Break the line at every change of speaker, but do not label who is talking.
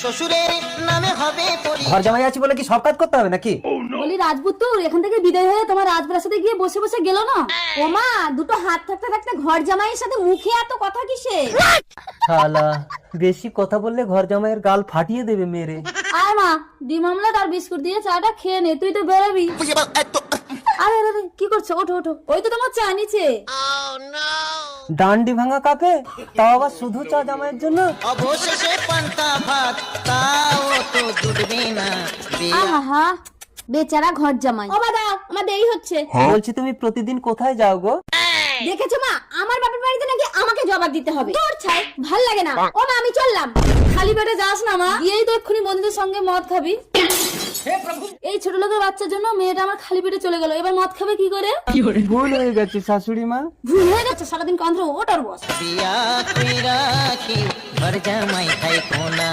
শ্বশুরের নামে হবে
ঘর জামাই আছি বলে কি সব কাজ করতে হবে নাকি?
বলি রাজপুত্তর এখান থেকে বিদায় হয়ে তোমার রাজপ্রাসাদে গিয়ে বসে বসে গেল না? ও মা, দুটো হাত থাকতে থাকতে ঘর জামাইয়ের সাথে মুখে এত কথা কিসে?
শালা বেশি কথা বললে ঘর জামাইয়ের গাল ফাটিয়ে দেবে মেরে।
আয় মা, ডিম আমলেট আর বিস্কুট দিয়ে চাটা খেয়ে নে, তুই তো বেরোবি। আরে আরে আরে, কি করছো? ওঠো ওঠো, ওই তো তোমার চা নিচে।
ডান্ডি ভাঙা কাপে, তাও আবার শুধু চা জামাইয়ের জন্য।
অবশেষে পান্তা ভাত, তাও তো জুটবে না।
আহা, বেচারা ঘর জামাই। ও বাবা, আমার দেরি হচ্ছে।
বলছি তুমি প্রতিদিন কোথায় যাও গো?
দেখেছো মা, আমার বাপের বাড়িতে নাকি আমাকে জবাব দিতে হবে। তোর ছাই ভাল লাগে না। ও মা, আমি চললাম। খালি পেটে যাস না মা, গিয়েই তো এক্ষুনি বন্ধুদের সঙ্গে মদ খাবি। এই ছোট লোকের বাচ্চার জন্য মেয়েটা আমার খালি পেটে চলে গেল, এবার মদ খাবে কি করে?
ভুল হয়ে গেছে শাশুড়ি মা।
ভুল হয়ে গেছে, সারাদিন কান্দ্র ওটার বস।
বিয়া কইরা কি ঘর জামাই থাইকো না।